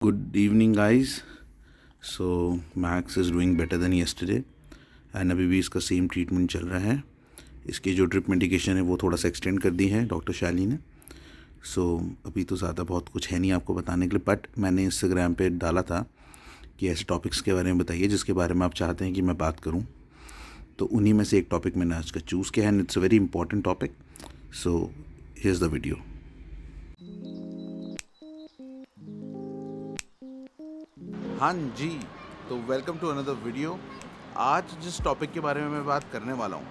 Good evening, guys. So Max is doing better than yesterday and अभी भी इसका same treatment चल रहा है. इसकी जो ड्रिप मेडिकेशन है वो थोड़ा सा एक्सटेंड कर दी है डॉक्टर शाली ने. सो अभी तो ज़्यादा बहुत कुछ है नहीं आपको बताने के लिए, बट मैंने इंस्टाग्राम पे डाला था कि ऐसे टॉपिक्स के बारे में बताइए जिसके बारे में आप चाहते हैं कि मैं बात करूं. तो उन्हीं में से एक टॉपिक मैंने आज का चूज़ किया है and it's a very important topic. So here is the video. हाँ जी, तो वेलकम टू अनदर वीडियो. आज जिस टॉपिक के बारे में मैं बात करने वाला हूँ,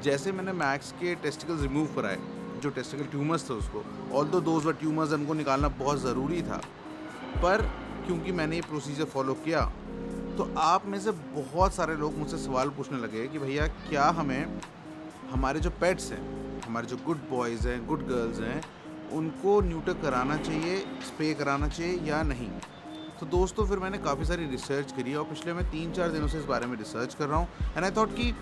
जैसे मैंने मैक्स के टेस्टिकल्स रिमूव कराए, जो टेस्टिकल ट्यूमर्स थे उसको, ऑल्दो दोज वर ट्यूमर्स, उनको निकालना बहुत ज़रूरी था, पर क्योंकि मैंने ये प्रोसीजर फॉलो किया तो आप में से बहुत सारे लोग मुझसे सवाल पूछने लगे कि भैया क्या हमें हमारे जो पेट्स हैं, हमारे जो गुड बॉयज़ हैं, गुड गर्ल्स हैं, उनको न्यूटर कराना चाहिए, स्प्रे कराना चाहिए या नहीं. तो दोस्तों फिर मैंने काफ़ी सारी रिसर्च करी और पिछले मैं 3-4 दिनों से इस बारे में रिसर्च कर रहा हूँ एंड आई थॉट कि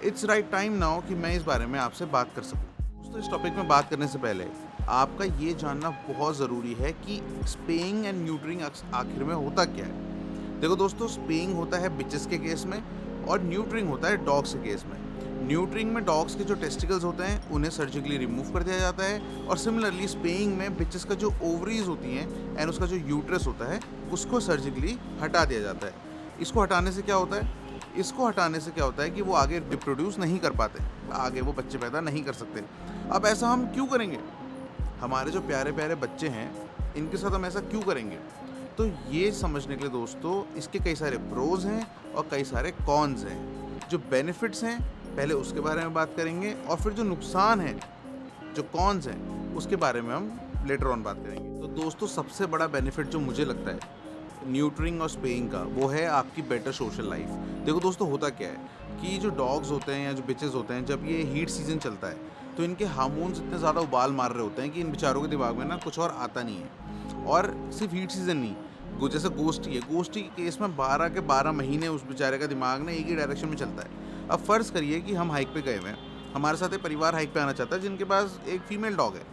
इट्स राइट टाइम नाउ कि मैं इस बारे में आपसे बात कर सकूँ. दोस्तों इस टॉपिक में बात करने से पहले आपका ये जानना बहुत ज़रूरी है कि स्पेइंग एंड न्यूटरिंग आखिर में होता क्या है. देखो दोस्तों, स्पेइंग होता है बिचेस के केस में और न्यूटरिंग होता है डॉग्स के केस में. न्यूटरिंग में डॉग्स के जो टेस्टिकल्स होते हैं उन्हें सर्जिकली रिमूव कर दिया जाता है और सिमिलरली स्पेइंग में बिचेस का जो ओवरीज होती हैं एंड उसका जो यूट्रस होता है उसको सर्जिकली हटा दिया जाता है. इसको हटाने से क्या होता है? इसको हटाने से क्या होता है कि वो आगे रिप्रोड्यूस नहीं कर पाते, आगे वो बच्चे पैदा नहीं कर सकते. अब ऐसा हम क्यों करेंगे? हमारे जो प्यारे प्यारे बच्चे हैं इनके साथ हम ऐसा क्यों करेंगे? तो ये समझने के लिए दोस्तों इसके कई सारे प्रोज हैं और कई सारे कॉन्स हैं. जो बेनिफिट्स हैं पहले उसके बारे में बात करेंगे और फिर जो नुकसान है, जो कॉन्स हैं, उसके बारे में हम लेटर ऑन बात करेंगे. तो दोस्तों सबसे बड़ा बेनिफिट जो मुझे लगता है न्यूटरिंग और स्पेइंग का, वो है आपकी बेटर सोशल लाइफ. देखो दोस्तों होता क्या है कि जो डॉग्स होते हैं या जो बिचेस होते हैं, जब ये हीट सीजन चलता है तो इनके हार्मोन्स इतने ज़्यादा उबाल मार रहे होते हैं कि इन बेचारों के दिमाग में ना कुछ और आता नहीं है. और सिर्फ हीट सीजन नहीं, जैसे गोष्ठी है, गोष्ठी के केस में 12 के 12 महीने उस बेचारे का दिमाग ना एक ही डायरेक्शन में चलता है. अब फ़र्ज़ करिए कि हम हाइक पे गए हुए हैं, हमारे साथ एक परिवार हाइक पे आना चाहता है जिनके पास एक फ़ीमेल डॉग है.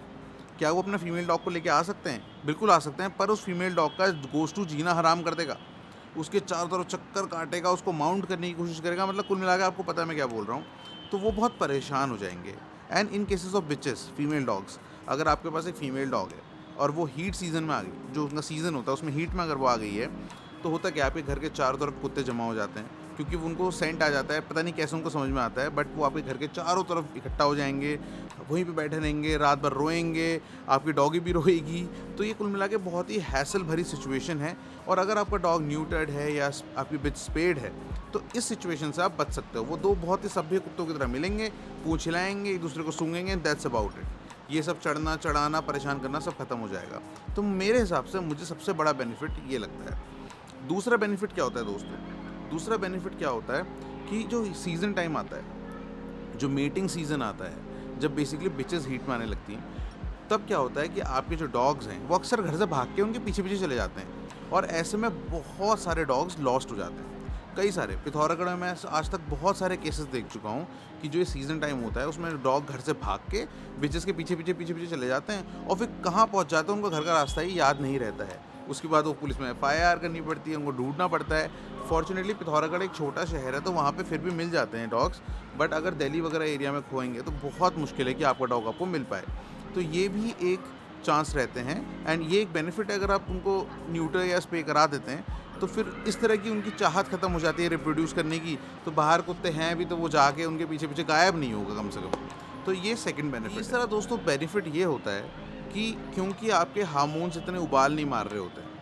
क्या वो अपना फीमेल डॉग को लेके आ सकते हैं? बिल्कुल आ सकते हैं, पर उस फीमेल डॉग का गोश्त जीना हराम कर देगा, उसके चारों तरफ चक्कर काटेगा, उसको माउंट करने की कोशिश करेगा. मतलब कुल मिलाकर आपको पता है मैं क्या बोल रहा हूँ. तो वो बहुत परेशान हो जाएंगे. And in cases of bitches, female dogs, अगर आपके पास एक फीमेल डॉग है और वो हीट सीज़न में आ गई, जो उनका सीज़न होता है उसमें हीट में अगर वो आ गई है, तो होता क्या, आपके घर के चारों तरफ कुत्ते जमा हो जाते हैं क्योंकि उनको सेंट आ जाता है. पता नहीं कैसे उनको समझ में आता है, बट वो आपके घर के चारों तरफ इकट्ठा हो जाएंगे, वहीं पे बैठे रहेंगे, रात भर रोएंगे, आपकी डॉगी भी रोएगी. तो ये कुल मिला के बहुत ही हैसल भरी सिचुएशन है. और अगर आपका डॉग न्यूटर्ड है या आपकी बिच स्पेड है तो इस सिचुएशन से आप बच सकते हो. वो दो बहुत ही सभ्य कुत्तों की तरह मिलेंगे, पूंछ हिलाएंगे, एक दूसरे को सूंघेंगे, दैट्स अबाउट इट. ये सब चढ़ना चढ़ाना परेशान करना सब खत्म हो जाएगा. तो मेरे हिसाब से मुझे सबसे बड़ा बेनिफिट ये लगता है. दूसरा बेनिफिट क्या होता है दोस्तों? दूसरा बेनिफिट क्या होता है कि जो सीज़न टाइम आता है, जो मेटिंग सीज़न आता है, जब बेसिकली बिचेस हीट में आने लगती हैं, तब क्या होता है कि आपके जो डॉग्स हैं वो अक्सर घर से भाग के उनके पीछे पीछे चले जाते हैं और ऐसे में बहुत सारे डॉग्स लॉस्ट हो जाते हैं. कई सारे पिथौरागढ़ में मैं आज तक बहुत सारे केसेस देख चुका हूँ कि जो ये सीज़न टाइम होता है उसमें डॉग घर से भाग के बिचेस के पीछे पीछे चले जाते हैं और फिर कहाँ पहुँच जाते हैं उनको घर का रास्ता ही याद नहीं रहता है. उसके बाद वो पुलिस में FIR करनी पड़ती है, उनको ढूंढना पड़ता है. फॉर्चुनेटली पिथौरागढ़ एक छोटा शहर है तो वहाँ पे फिर भी मिल जाते हैं डॉग्स, बट अगर दिल्ली वगैरह एरिया में खोएंगे तो बहुत मुश्किल है कि आपका डॉग आपको मिल पाए. तो ये भी एक चांस रहते हैं एंड ये एक बेनिफिट है. अगर आप उनको न्यूटर या स्प्रे करा देते हैं तो फिर इस तरह की उनकी चाहत ख़त्म हो जाती है रिप्रोड्यूस करने की. तो बाहर कुत्ते हैं भी तो वो जाके उनके पीछे पीछे गायब नहीं होगा कम से कम. तो ये सेकंड बेनिफिट. इस तरह दोस्तों बेनिफिट ये होता है कि क्योंकि आपके हार्मोन्स इतने उबाल नहीं मार रहे होते हैं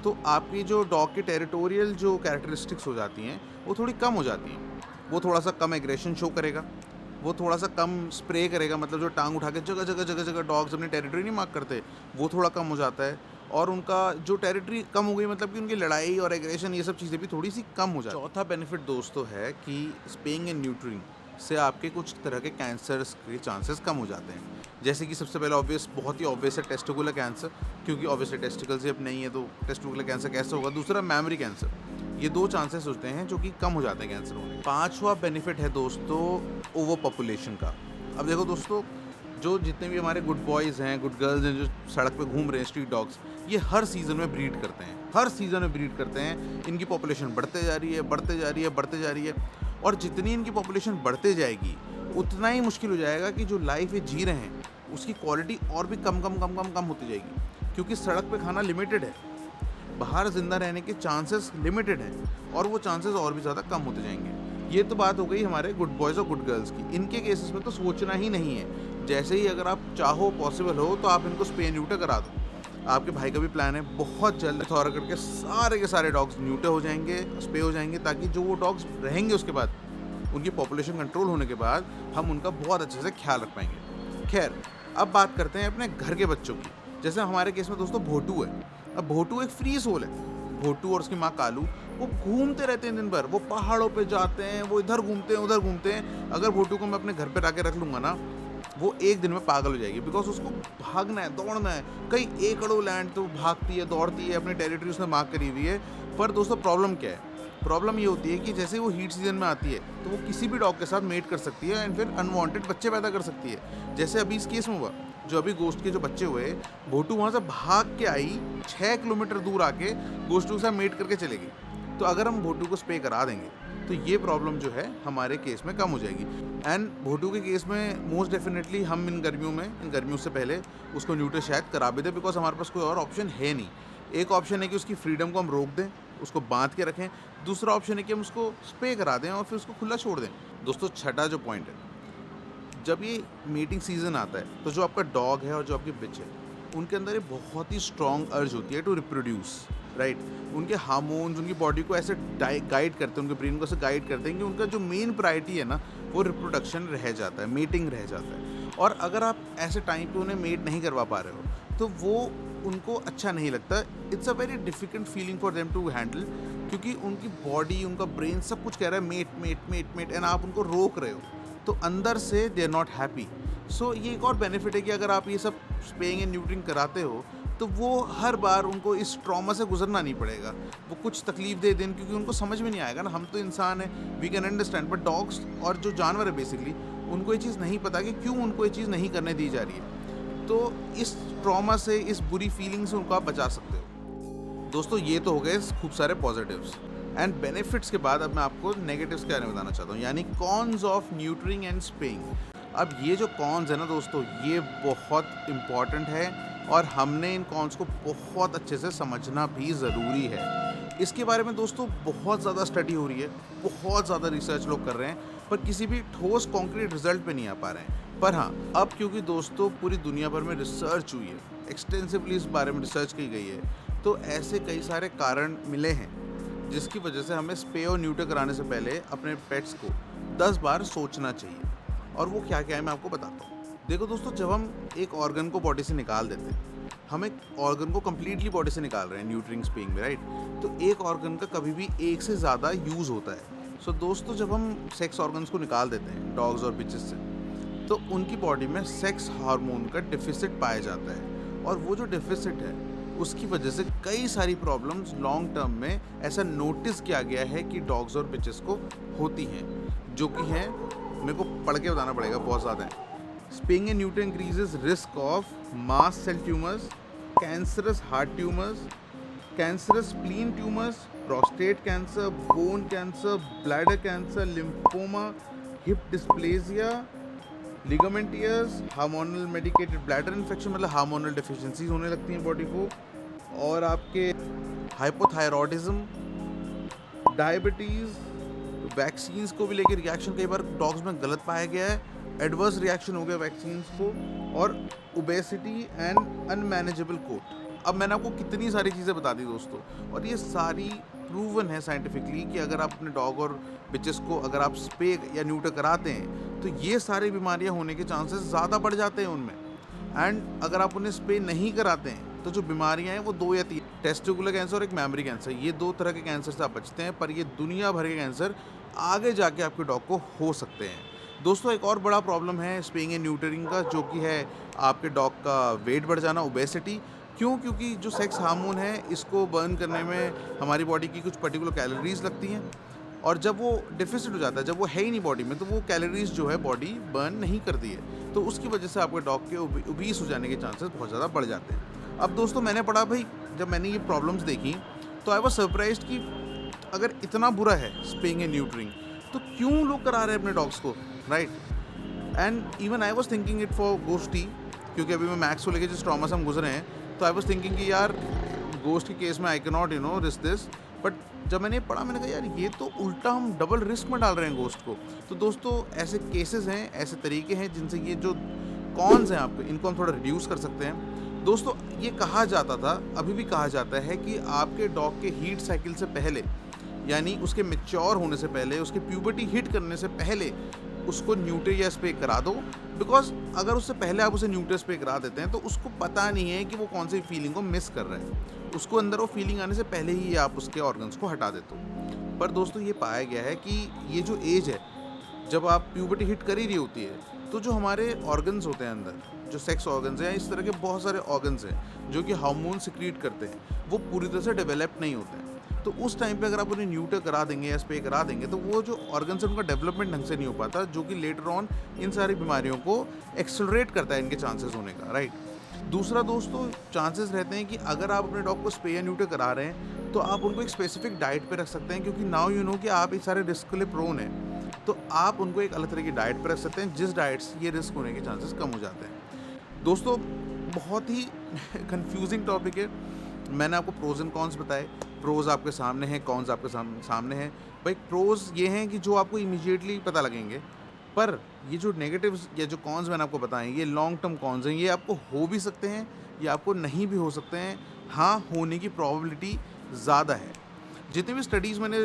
तो आपकी जो डॉग की टेरिटोरियल जो कैरेक्टरिस्टिक्स हो जाती हैं वो थोड़ी कम हो जाती हैं. वो थोड़ा सा कम एग्रेशन शो करेगा, वो थोड़ा सा कम स्प्रे करेगा, मतलब जो टांग उठा के जगह जगह डॉग्स अपनी टेरिटरी नहीं मार्क करते, वो थोड़ा कम हो जाता है. और उनका जो टेरिटरी कम हो गई मतलब कि उनकी लड़ाई और एग्रेशन ये सब चीज़ें भी थोड़ी सी कम हो जाती है. चौथा बेनिफिट दोस्तों है कि स्पेइंग एंड न्यूटरिंग से आपके कुछ तरह के कैंसर्स के चांसेस कम हो जाते हैं. जैसे कि सबसे पहले बहुत ही ऑब्वियस है टेस्टिकुलर कैंसर, क्योंकि ऑब्वियसली टेस्टिकल्स ही अब नहीं है तो टेस्टिकुलर कैंसर कैसे होगा. दूसरा मेमोरी कैंसर. ये दो चांसेस होते हैं जो कि कम हो जाते हैं कैंसर होने. पांचवा बेनिफिट है दोस्तों ओवर पॉपुलेशन का. अब देखो दोस्तों, जो जितने भी हमारे गुड बॉयज़ हैं, गुड गर्ल्स हैं, जो सड़क पे घूम रहे हैं, स्ट्रीट डॉग्स, ये हर सीज़न में ब्रीड करते हैं. हर सीज़न में ब्रीड करते हैं। इनकी पॉपुलेशन बढ़ते जा रही है, बढ़ते जा रही है, बढ़ते जा रही है, और जितनी इनकी पॉपुलेशन बढ़ते जाएगी उतना ही मुश्किल हो जाएगा कि जो लाइफ ये जी रहे हैं उसकी क्वालिटी और भी कम कम कम कम कम होती जाएगी, क्योंकि सड़क पे खाना लिमिटेड है, बाहर ज़िंदा रहने के चांसेस लिमिटेड हैं, और वो चांसेस और भी ज़्यादा कम होते जाएंगे। ये तो बात हो गई हमारे गुड बॉयज़ और गुड गर्ल्स की। इनके केसेस में तो सोचना ही नहीं है। जैसे ही अगर आप चाहो, पॉसिबल हो, तो आप इनको स्पे न्यूटर करा दो। आपके भाई का भी प्लान है, बहुत जल्द पिथौरागढ़ के सारे डॉग्स न्यूटर हो जाएंगे, स्पे हो जाएंगे, ताकि जो वो डॉग्स रहेंगे उसके बाद उनकी पॉपुलेशन कंट्रोल होने के बाद हम उनका बहुत अच्छे से ख्याल रख पाएंगे। खैर, अब बात करते हैं अपने घर के बच्चों की। जैसे हमारे केस में दोस्तों भोटू है। अब भोटू एक फ्री सोल है। भोटू और उसकी माँ कालू वो घूमते रहते हैं दिन भर। वो पहाड़ों पे जाते हैं, वो इधर घूमते हैं, उधर घूमते हैं। अगर भोटू को मैं अपने घर पे लाके रख लूँगा ना, वो एक दिन में पागल हो जाएगी, बिकॉज उसको भागना है, दौड़ना है। कई एकड़ों लैंड तो भागती है, दौड़ती है, अपनी टेरिटरी उसने मार्क करी हुई है। पर दोस्तों प्रॉब्लम क्या है? प्रॉब्लम ये होती है कि जैसे वो हीट सीजन में आती है तो वो किसी भी डॉग के साथ मेट कर सकती है एंड फिर अनवांटेड बच्चे पैदा कर सकती है। जैसे अभी इस केस में हुआ, जो अभी गोस्ट के जो बच्चे हुए, भोटू वहाँ से भाग के आई, 6 किलोमीटर दूर आके गोस्टू के साथ मेट करके चलेगी। तो अगर हम भोटू को स्प्रे करा देंगे तो ये प्रॉब्लम जो है हमारे केस में कम हो जाएगी। एंड भोटू के केस में मोस्ट डेफिनेटली हम इन गर्मियों से पहले उसको न्यूटर शायद करा भी दें, बिकॉज हमारे पास कोई और ऑप्शन है नहीं। एक ऑप्शन है कि उसकी फ्रीडम को हम रोक दें, उसको बांध के रखें। दूसरा ऑप्शन है कि हम उसको स्प्रे करा दें और फिर उसको खुला छोड़ दें। दोस्तों छठा जो पॉइंट है, जब ये मीटिंग सीजन आता है तो जो आपका डॉग है और जो आपकी बिच है, उनके अंदर ये बहुत ही स्ट्रॉन्ग अर्ज होती है टू रिप्रोड्यूस, राइट। उनके हार्मोन्स उनकी बॉडी को ऐसे गाइड करते हैं, उनके ब्रेन को ऐसे गाइड करते हैं कि उनका जो मेन प्रायोरिटी है ना, वो रिप्रोडक्शन रह जाता है, मेटिंग रह जाता है। और अगर आप ऐसे टाइम पे उन्हें मेट नहीं करवा पा रहे हो तो वो उनको अच्छा नहीं लगता। It's a very difficult feeling for them to handle, क्योंकि उनकी बॉडी, उनका ब्रेन सब कुछ कह रहा है mate mate mate mate, and आप उनको रोक रहे हो तो अंदर से they are not happy. So ये एक और बेनिफिट है कि अगर आप ये सब स्पेइंग एंड न्यूटरिंग कराते हो तो वो हर बार उनको इस ट्रॉमा से गुजरना नहीं पड़ेगा। वो कुछ तकलीफ दे दें, क्योंकि उनको समझ में नहीं आएगा ना, हम तो इंसान हैं, we can understand, but dogs और जो जानवर है बेसिकली, उनको ये चीज़ नहीं पता कि क्यों उनको ये चीज़ नहीं करने दी जा रही है। तो इस ट्रॉमा से, इस बुरी फीलिंग से उनको आप बचा सकते हो। दोस्तों ये तो हो गए खूब सारे पॉजिटिव्स एंड बेनिफिट्स के बाद अब मैं आपको नेगेटिव्स के बारे में बताना चाहता हूँ, यानी कॉन्स ऑफ न्यूटरिंग एंड स्पेइंग। अब ये जो कॉन्स है ना दोस्तों, ये बहुत इम्पॉर्टेंट है और हमने इन कॉन्स को बहुत अच्छे से समझना भी ज़रूरी है। इसके बारे में दोस्तों बहुत ज़्यादा स्टडी हो रही है, बहुत ज़्यादा रिसर्च लोग कर रहे हैं, पर किसी भी ठोस कॉन्क्रीट रिजल्ट पे नहीं आ पा रहे हैं। पर हाँ, अब क्योंकि दोस्तों पूरी दुनिया भर में रिसर्च हुई है, एक्सटेंसिवली इस बारे में रिसर्च की गई है, तो ऐसे कई सारे कारण मिले हैं जिसकी वजह से हमें स्पे और न्यूटर कराने से पहले अपने पेट्स को 10 बार सोचना चाहिए। और वो क्या क्या है मैं आपको बताता हूँ। देखो दोस्तों, जब हम एक ऑर्गन को बॉडी से निकाल देते हैं, हम एक ऑर्गन को कम्प्लीटली बॉडी से निकाल रहे हैं न्यूटरिंग स्पेइंग में, राइट। तो एक ऑर्गन का कभी भी एक से ज़्यादा यूज़ होता है। सो दोस्तों, जब हम सेक्स ऑर्गन्स को निकाल देते हैं डॉग्स और बिचेस से, तो उनकी बॉडी में सेक्स हार्मोन का डिफिसिट पाया जाता है, और वो जो डिफिसिट है उसकी वजह से कई सारी प्रॉब्लम्स लॉन्ग टर्म में ऐसा नोटिस किया गया है कि डॉग्स और बिचेस को होती हैं, जो कि हैं, मेरे को पढ़ के बताना पड़ेगा, बहुत ज़्यादा है। Spaying and neuter increases risk of mast cell tumours, cancerous heart tumours, cancerous spleen tumours, prostate cancer, bone cancer, bladder cancer, lymphoma, hip dysplasia, ligament tears, hormonal medicated bladder infection, मतलब हार्मोनल डिफिशिएंसीज होने लगती हैं body को, और आपके hypothyroidism, diabetes, vaccines को भी लेकर रिएक्शन कई बार डॉग्स में गलत पाया गया है, एडवर्स रिएक्शन हो गया वैक्सीन्स को, और ओबेसिटी एंड अनमैनेजेबल कोट। अब मैंने आपको कितनी सारी चीज़ें बता दी दोस्तों, और ये सारी प्रूवन है साइंटिफिकली कि अगर आप अपने डॉग और बिचेस को अगर आप स्पे या न्यूटर कराते हैं तो ये सारी बीमारियां होने के चांसेस ज़्यादा बढ़ जाते हैं उनमें। एंड अगर आप उन्हें स्पे नहीं कराते हैं तो जो बीमारियां हैं वो 2 या 3, टेस्टिकुलर कैंसर और एक मेमोरी कैंसर, ये 2 तरह के कैंसर से आप बचते हैं, पर ये दुनिया भर के कैंसर आगे जाके आपके डॉग को हो सकते हैं। दोस्तों एक और बड़ा प्रॉब्लम है स्पेइंग एंड न्यूटरिंग का, जो कि है आपके डॉग का वेट बढ़ जाना, ओबेसिटी। क्यों? क्योंकि जो सेक्स हार्मोन है इसको बर्न करने में हमारी बॉडी की कुछ पर्टिकुलर कैलोरीज लगती हैं, और जब वो डिफिसिट हो जाता है, जब वो है ही नहीं बॉडी में, तो वो कैलोरीज जो है बॉडी बर्न नहीं करती है, तो उसकी वजह से आपके डॉग के ओबीस हो जाने के चांसेस बहुत ज़्यादा बढ़ जाते हैं। अब दोस्तों मैंने पढ़ा भाई, जब मैंने ये प्रॉब्लम्स देखी तो आई वाज सरप्राइज्ड कि अगर इतना बुरा है स्पेइंग एंड न्यूटरिंग, तो क्यों लोग करा रहे हैं अपने डॉग्स को, right? And even I was thinking it for Ghosty, क्योंकि अभी मैं मैक्स को लेके जिस ट्रॉमा से हम गुजरे हैं, तो आई वाज थिंकिंग कि यार गोस्ट के केस में I can not risk this. But जब मैंने पढ़ा, मैंने कहा यार ये तो उल्टा हम डबल रिस्क में डाल रहे हैं गोस्ट को। तो दोस्तों ऐसे केसेस हैं, ऐसे तरीके हैं जिनसे ये जो कॉन्स हैं आपके, इनको हम थोड़ा रिड्यूस कर सकते हैं। दोस्तों ये कहा जाता था, अभी भी कहा जाता है कि आपके डॉग के हीट साइकिल से पहले, यानी उसके मैच्योर होने से पहले, उसके प्यूबर्टी हिट करने से पहले उसको न्यूट्री या स्प्रे करा दो। बिकॉज अगर उससे पहले आप उसे न्यूट्री स्प्रे करा देते हैं तो उसको पता नहीं है कि वो कौन सी फीलिंग को मिस कर रहा है। उसको अंदर वो फीलिंग आने से पहले ही आप उसके ऑर्गन्स को हटा देते हो। पर दोस्तों ये पाया गया है कि ये जो एज है, जब आप प्यूबर्टी हिट कर ही रही होती है, तो जो हमारे ऑर्गन्स होते हैं अंदर, जो सेक्स ऑर्गन्स हैं, इस तरह के बहुत सारे ऑर्गन्स हैं जो कि हार्मोन सिक्रीट करते हैं, वो पूरी तरह से डेवलप नहीं होते हैं। तो उस टाइम पे अगर आप उन्हें न्यूटर करा देंगे या स्प्रे करा देंगे, तो वो जो ऑर्गन्स है उनका डेवलपमेंट ढंग से नहीं हो पाता, जो कि लेटर ऑन इन सारी बीमारियों को एक्सेलरेट करता है, इनके चांसेस होने का, राइट? दूसरा दोस्तों, चांसेस रहते हैं कि अगर आप अपने डॉग को स्प्रे या न्यूटर करा रहे हैं, तो आप उनको एक स्पेसिफिक डाइट पे रख सकते हैं, क्योंकि नाउ यू नो कि आप इस सारे रिस्क के लिए प्रोन हैं। तो आप उनको एक अलग तरह की डाइट पे रख सकते हैं, जिस डाइट से ये रिस्क होने के चांसेस कम हो जाते हैं। दोस्तों बहुत ही कंफ्यूजिंग टॉपिक है। मैंने आपको प्रोज एंड कॉन्स बताए। प्रोज आपके सामने हैं, कॉन्स आपके सामने हैं। भाई प्रोज ये हैं कि जो आपको इमीडिएटली पता लगेंगे, पर ये जो नेगेटिव्स या जो कॉन्स मैंने आपको बताए, ये लॉन्ग टर्म कॉन्स हैं। ये आपको हो भी सकते हैं या आपको नहीं भी हो सकते हैं। हाँ, होने की प्रोबेबिलिटी ज़्यादा है। जितनी भी स्टडीज़ मैंने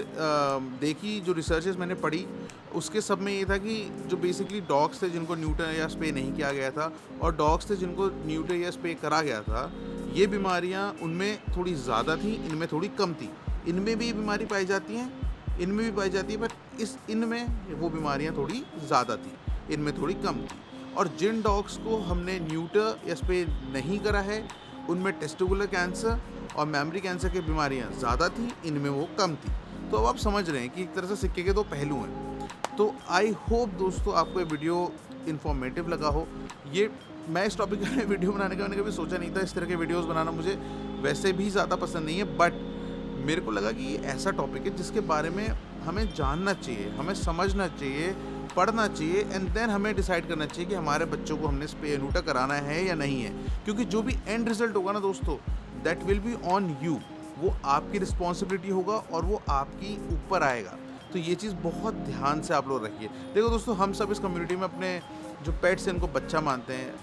देखी, जो रिसर्चेस मैंने पढ़ी, उसके सब में ये था कि जो बेसिकली डॉग्स थे जिनको न्यूटर या स्प्रे नहीं किया गया था, और डॉग्स थे जिनको न्यूटर या स्प्रे करा गया था, ये बीमारियां उनमें थोड़ी ज़्यादा थी, इनमें थोड़ी कम थी। इनमें भी ये बीमारी पाई जाती हैं, इनमें भी पाई जाती है, पर इनमें वो बीमारियां थोड़ी ज़्यादा थी, इनमें थोड़ी कम थी। और जिन डॉग्स को हमने न्यूटर या स्प्रे नहीं करा है, उनमें टेस्टिकुलर कैंसर और मेमोरी कैंसर की बीमारियां ज़्यादा थी, इनमें वो कम थी। तो अब आप समझ रहे हैं कि एक तरह से सिक्के के दो पहलू हैं। तो आई होप दोस्तों आपको ये वीडियो इन्फॉर्मेटिव लगा हो। ये मैं इस टॉपिक में वीडियो बनाने का मैंने कभी सोचा नहीं था। इस तरह के वीडियोस बनाना मुझे वैसे भी ज़्यादा पसंद नहीं है, बट मेरे को लगा कि ये ऐसा टॉपिक है जिसके बारे में हमें जानना चाहिए, हमें समझना चाहिए, पढ़ना चाहिए, एंड देन हमें डिसाइड करना चाहिए कि हमारे बच्चों को हमने स्प्रे न्यूटर कराना है या नहीं है। क्योंकि जो भी एंड रिजल्ट होगा ना दोस्तों, that will be on you. वो आपकी रिस्पॉन्सिबिलिटी होगा और वो आपकी ऊपर आएगा। तो ये चीज़ बहुत ध्यान से आप लोग रखिए। देखो दोस्तों, हम सब इस कम्युनिटी में अपने जो पेट्स हैं उनको बच्चा मानते हैं।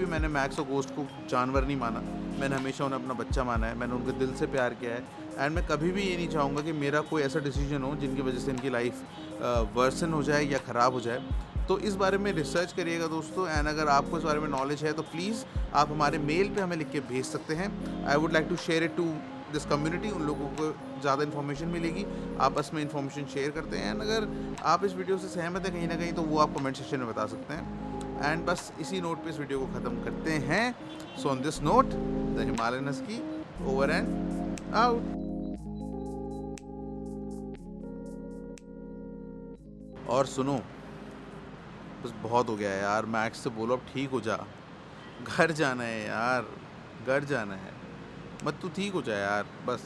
मैंने मैक्स और गोस्ट को जानवर नहीं माना, मैंने हमेशा उन्हें अपना बच्चा माना है। मैंने उनके दिल से प्यार किया है, एंड मैं कभी भी ये नहीं चाहूँगा कि मेरा कोई ऐसा डिसीजन हो जिनकी वजह से इनकी लाइफ वर्सन हो जाए या ख़राब हो जाए। तो इस बारे में रिसर्च करिएगा दोस्तों, एंड अगर आपको इस बारे में नॉलेज है तो प्लीज़ आप हमारे मेल पे हमें लिख के भेज सकते हैं। I would like to share it to this community. उन लोगों को ज़्यादा इन्फॉर्मेशन मिलेगी, आपस में इन्फॉर्मेशन शेयर करते हैं। एंड अगर आप इस वीडियो से सहमत हैं कहीं ना कहीं, तो वो आप कमेंट सेक्शन में बता सकते हैं। एंड बस इसी नोट पे इस वीडियो को ख़त्म करते हैं। So on this note, the Himalayan husky over and out. और सुनो, बस बहुत हो गया है यार, मैक्स से बोलो अब ठीक हो जा, घर जाना है यार, घर जाना है। मत तू ठीक हो जा यार, बस।